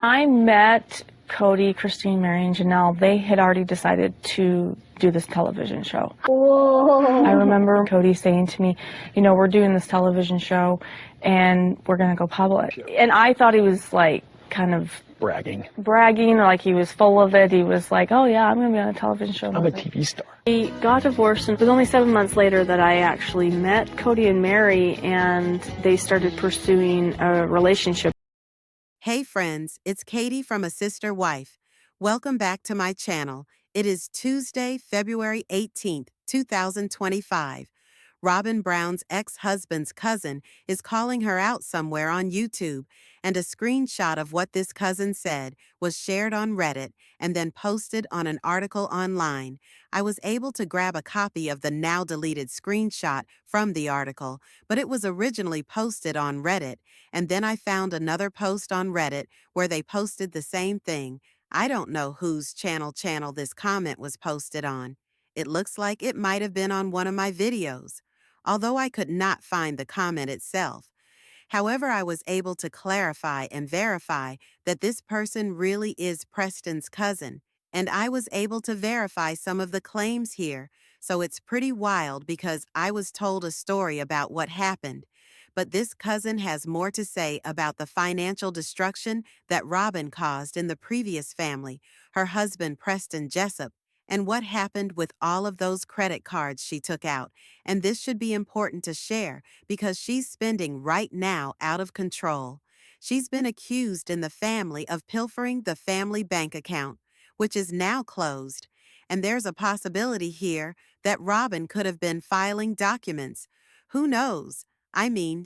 I met Cody, Christine, Mary, and Janelle. They had already decided to do this television show. Whoa. I remember Cody saying to me, you know, we're doing this television show and we're going to go public. And I thought he was like kind of bragging, or like he was full of it. He was like, oh yeah, I'm going to be on a television show. I'm a TV star. We got divorced, and it was only 7 months later that I actually met Cody and Mary, and they started pursuing a relationship. Hey friends, it's Katie from A Sister Wife. Welcome back to my channel. It is Tuesday, February 18th, 2025. Robyn Brown's ex-husband's cousin is calling her out somewhere on YouTube, and a screenshot of what this cousin said was shared on Reddit and then posted on an article online. I was able to grab a copy of the now-deleted screenshot from the article, but it was originally posted on Reddit, and then I found another post on Reddit where they posted the same thing. I don't know whose channel this comment was posted on. It looks like it might have been on one of my videos, although I could not find the comment itself. However, I was able to clarify and verify that this person really is Preston's cousin, and I was able to verify some of the claims here, so it's pretty wild because I was told a story about what happened. But this cousin has more to say about the financial destruction that Robyn caused in the previous family, her husband Preston Jessup, and what happened with all of those credit cards she took out. And this should be important to share because she's spending right now out of control. She's been accused in the family of pilfering the family bank account, which is now closed. And there's a possibility here that Robyn could have been filing documents. Who knows? I mean,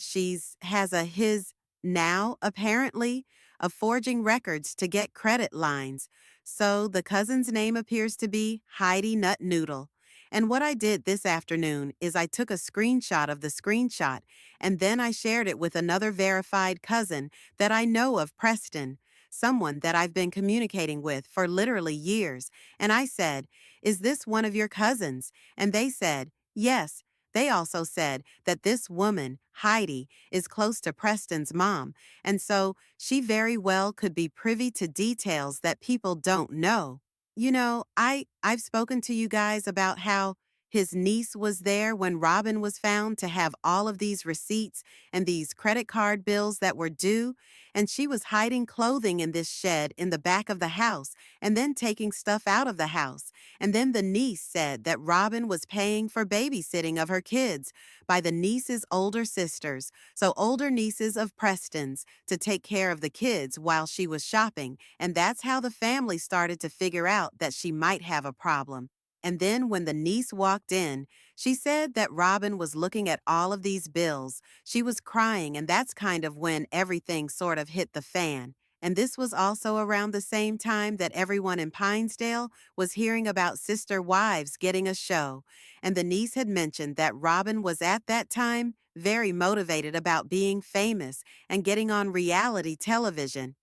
has a his now, apparently, of forging records to get credit lines. So the cousin's name appears to be Heidi Nut Noodle. And what I did this afternoon is I took a screenshot of the screenshot, and then I shared it with another verified cousin that I know of, Preston, someone that I've been communicating with for literally years. And I said, "Is this one of your cousins?" And they said, "Yes." They also said that this woman, Heidi, is close to Preston's mom, and so she very well could be privy to details that people don't know. You know, I've spoken to you guys about how his niece was there when Robyn was found to have all of these receipts and these credit card bills that were due, and she was hiding clothing in this shed in the back of the house and then taking stuff out of the house. And then the niece said that Robyn was paying for babysitting of her kids by the niece's older sisters, so older nieces of Preston's, to take care of the kids while she was shopping, and that's how the family started to figure out that she might have a problem. And then when the niece walked in, she said that Robyn was looking at all of these bills. She was crying, and that's kind of when everything sort of hit the fan. And this was also around the same time that everyone in Pinesdale was hearing about Sister Wives getting a show. And the niece had mentioned that Robyn was at that time very motivated about being famous and getting on reality television.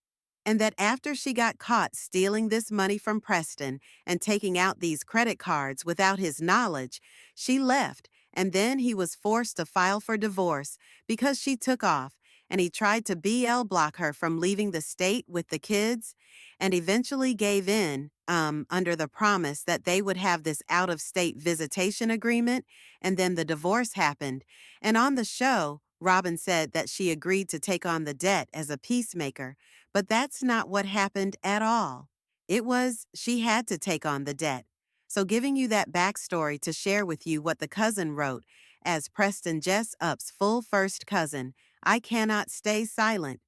And that after she got caught stealing this money from Preston and taking out these credit cards without his knowledge, she left, and then he was forced to file for divorce because she took off, and he tried to BL block her from leaving the state with the kids, and eventually gave in under the promise that they would have this out-of-state visitation agreement, and then the divorce happened. And on the show, Robyn said that she agreed to take on the debt as a peacemaker, but that's not what happened at all. It was she had to take on the debt. So giving you that backstory to share with you what the cousin wrote, as Preston Jessup's full first cousin, I cannot stay silent.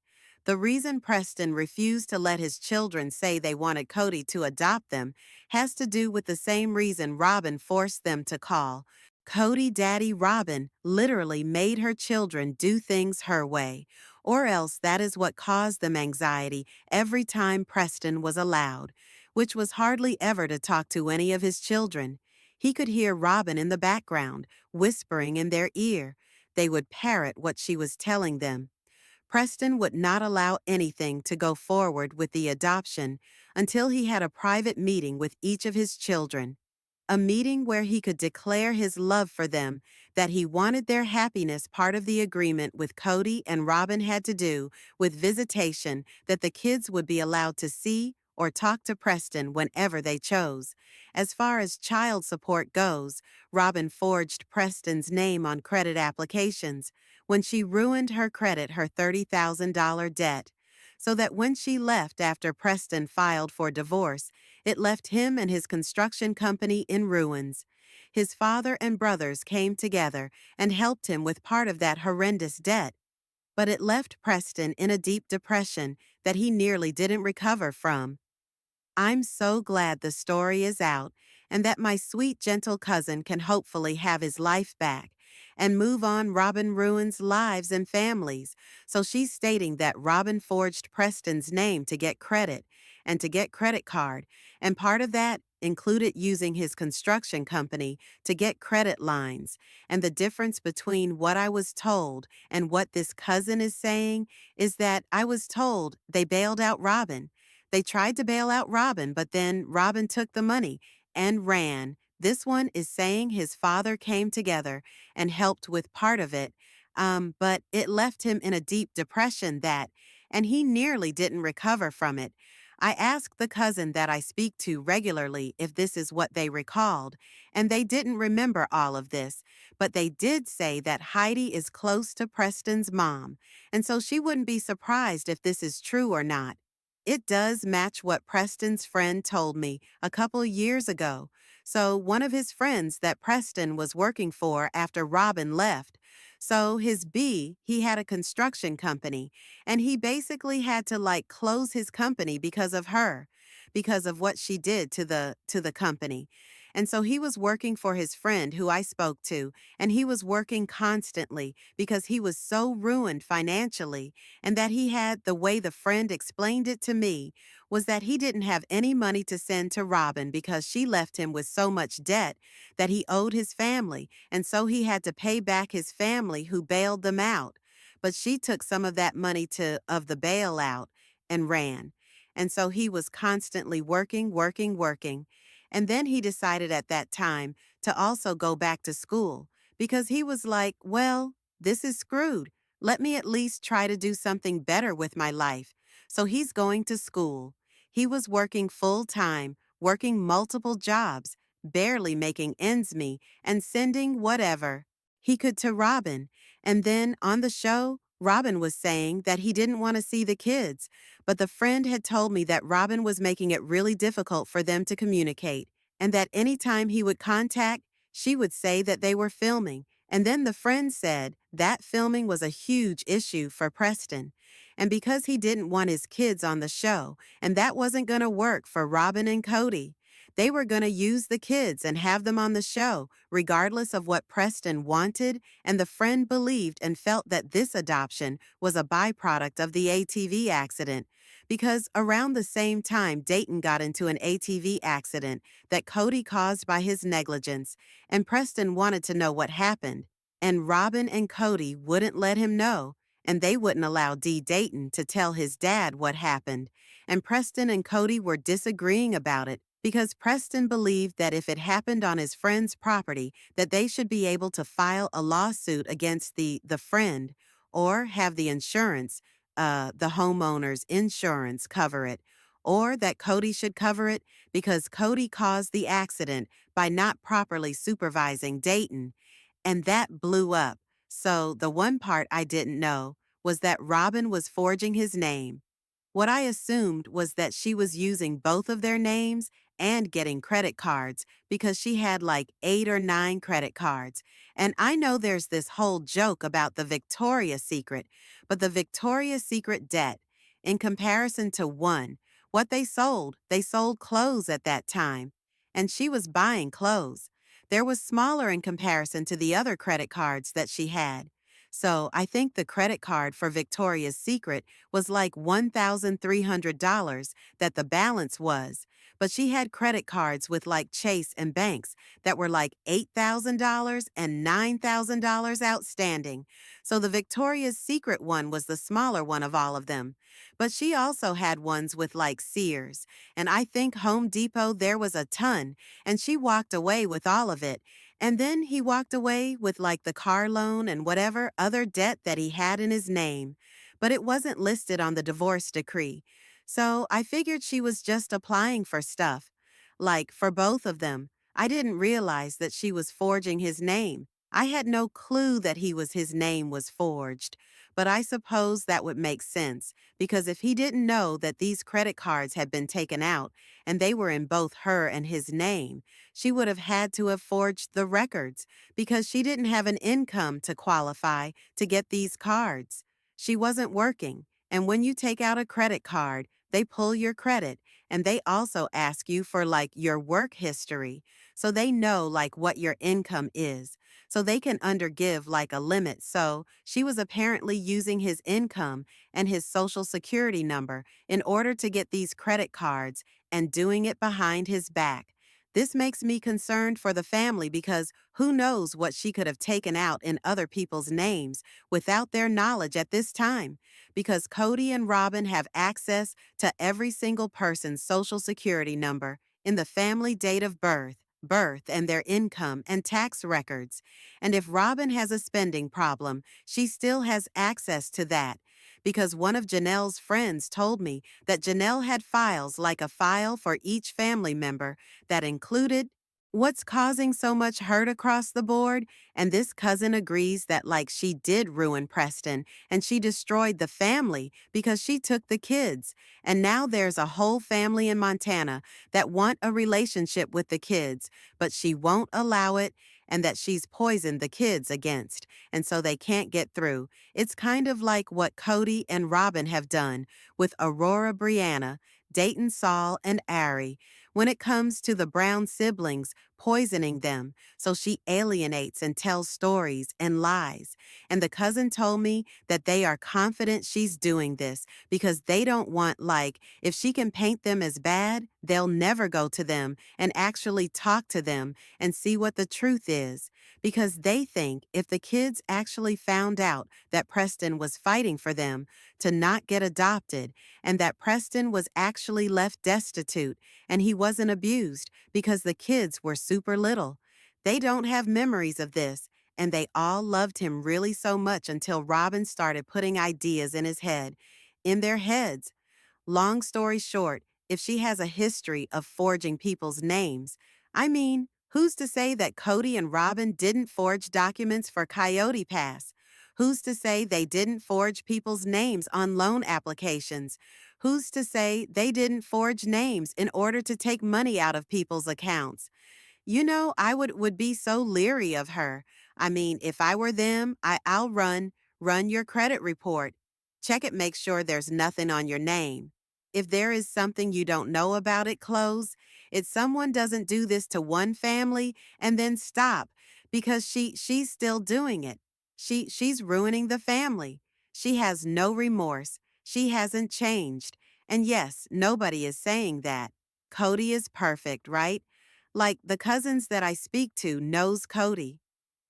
The reason Preston refused to let his children say they wanted Cody to adopt them has to do with the same reason Robyn forced them to call Cody Daddy Robyn literally made her children do things her way, or else that is what caused them anxiety every time Preston was allowed, which was hardly ever to talk to any of his children. He could hear Robyn in the background, whispering in their ear. They would parrot what she was telling them. Preston would not allow anything to go forward with the adoption until he had a private meeting with each of his children. A meeting where he could declare his love for them, that he wanted their happiness part of the agreement with Cody and Robyn had to do with visitation, that the kids would be allowed to see or talk to Preston whenever they chose. As far as child support goes, Robyn forged Preston's name on credit applications when she ruined her credit her $30,000 debt, so that when she left after Preston filed for divorce, it left him and his construction company in ruins. His father and brothers came together and helped him with part of that horrendous debt, but it left Preston in a deep depression that he nearly didn't recover from. I'm so glad the story is out and that my sweet, gentle cousin can hopefully have his life back and move on. Robyn ruins lives and families. So she's stating that Robyn forged Preston's name to get credit and to get credit card, and part of that included using his construction company to get credit lines. And the difference between what I was told and what this cousin is saying is that I was told they bailed out Robyn. They tried to bail out Robyn, but then Robyn took the money and ran. This one is saying his father came together and helped with part of it, but it left him in a deep depression and he nearly didn't recover from it. I asked the cousin that I speak to regularly if this is what they recalled, and they didn't remember all of this, but they did say that Heidi is close to Preston's mom, and so she wouldn't be surprised if this is true or not. It does match what Preston's friend told me a couple years ago. So one of his friends that Preston was working for after Robyn left. So his he had a construction company, and he basically had to close his company because of her, because of what she did to the company. And so he was working for his friend who I spoke to, and he was working constantly because he was so ruined financially, and that he had, the way the friend explained it to me, was that he didn't have any money to send to Robyn because she left him with so much debt that he owed his family, and so he had to pay back his family who bailed them out. But she took some of that money of the bailout and ran. And so he was constantly working, working, working. And then he decided at that time to also go back to school because he was like, well, this is screwed. Let me at least try to do something better with my life. So he's going to school. He was working full time, working multiple jobs, barely making ends meet, and sending whatever he could to Robyn. And then on the show, Robyn was saying that he didn't want to see the kids, but the friend had told me that Robyn was making it really difficult for them to communicate, and that anytime he would contact, she would say that they were filming. And then the friend said that filming was a huge issue for Preston. And because he didn't want his kids on the show, and that wasn't going to work for Robyn and Cody, they were going to use the kids and have them on the show, regardless of what Preston wanted, and the friend believed and felt that this adoption was a byproduct of the ATV accident. Because around the same time, Dayton got into an ATV accident that Cody caused by his negligence, and Preston wanted to know what happened. And Robyn and Cody wouldn't let him know, and they wouldn't allow Dayton to tell his dad what happened. And Preston and Cody were disagreeing about it because Preston believed that if it happened on his friend's property, that they should be able to file a lawsuit against the friend or have the insurance, the homeowner's insurance cover it, or that Cody should cover it because Cody caused the accident by not properly supervising Dayton. And that blew up. So the one part I didn't know was that Robyn was forging his name. What I assumed was that she was using both of their names and getting credit cards because she had 8 or 9 credit cards. And I know there's this whole joke about the Victoria's Secret, but the Victoria's Secret debt, in comparison to one, what they sold clothes at that time. And she was buying clothes. There was smaller in comparison to the other credit cards that she had. So I think the credit card for Victoria's Secret was $1,300 that the balance was. but she had credit cards with like Chase and banks that were like $8,000 and $9,000 outstanding. So the Victoria's Secret one was the smaller one of all of them. But she also had ones with like Sears, and I think Home Depot there was a ton, and she walked away with all of it. And then he walked away with like the car loan and whatever other debt that he had in his name. But it wasn't listed on the divorce decree. So I figured she was just applying for stuff. Like for both of them. I didn't realize that she was forging his name. I had no clue that his name was forged. But I suppose that would make sense, because if he didn't know that these credit cards had been taken out and they were in both her and his name, she would have had to have forged the records because she didn't have an income to qualify to get these cards. She wasn't working, and when you take out a credit card, they pull your credit, and they also ask you for like your work history, so they know like what your income is, so they can undergive like a limit. So she was apparently using his income and his social security number in order to get these credit cards and doing it behind his back. This makes me concerned for the family because who knows what she could have taken out in other people's names without their knowledge at this time, because Cody and Robyn have access to every single person's social security number in the family date of birth and their income and tax records. And if Robyn has a spending problem, she still has access to that, because one of Janelle's friends told me that Janelle had files like a file for each family member that included what's causing so much hurt across the board. And this cousin agrees that like she did ruin Preston and she destroyed the family because she took the kids. And now there's a whole family in Montana that want a relationship with the kids, but she won't allow it, and that she's poisoned the kids against, and so they can't get through. It's kind of like what Cody and Robyn have done with Aurora Brianna, Dayton Saul, and Ari when it comes to the Brown siblings, poisoning them so she alienates and tells stories and lies. And the cousin told me that they are confident she's doing this because they don't want, like, if she can paint them as bad, they'll never go to them and actually talk to them and see what the truth is. Because they think if the kids actually found out that Preston was fighting for them to not get adopted, and that Preston was actually left destitute and he wasn't abused because the kids were super little. They don't have memories of this, and they all loved him really so much until Robyn started putting ideas in his head, in their heads. Long story short, if she has a history of forging people's names, I mean, who's to say that Cody and Robyn didn't forge documents for Coyote Pass? Who's to say they didn't forge people's names on loan applications? Who's to say they didn't forge names in order to take money out of people's accounts? You know, I would be so leery of her. I mean, if I were them, I'll run your credit report. Check it, make sure there's nothing on your name. If there is something you don't know about it, close. If someone doesn't do this to one family and then stop because she's still doing it. She's ruining the family. She has no remorse. She hasn't changed. And yes, nobody is saying that. Cody is perfect, right? Like the cousins that I speak to knows Cody,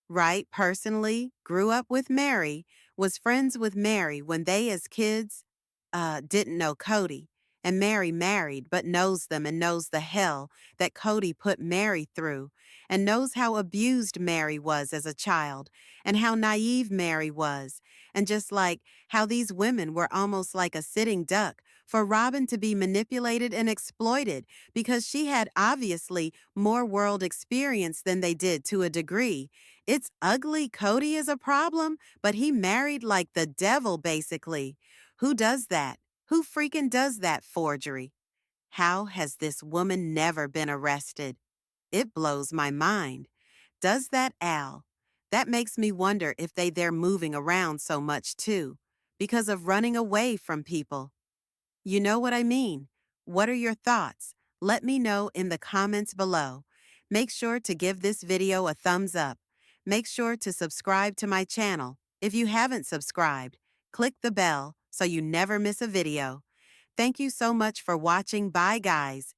right? Personally, grew up with Mary, was friends with Mary when they as kids didn't know Cody. And Mary married, but knows them and knows the hell that Cody put Mary through, and knows how abused Mary was as a child, and how naive Mary was, and just like how these women were almost like a sitting duck for Robyn to be manipulated and exploited because she had obviously more world experience than they did to a degree. It's ugly Cody is a problem, but he married like the devil basically. Who does that? Who freaking does that forgery? How has this woman never been arrested? It blows my mind. Does that Al? That makes me wonder if they're moving around so much too, because of running away from people. You know what I mean? What are your thoughts? Let me know in the comments below. Make sure to give this video a thumbs up. Make sure to subscribe to my channel. If you haven't subscribed, click the bell so you never miss a video. Thank you so much for watching. Bye, guys.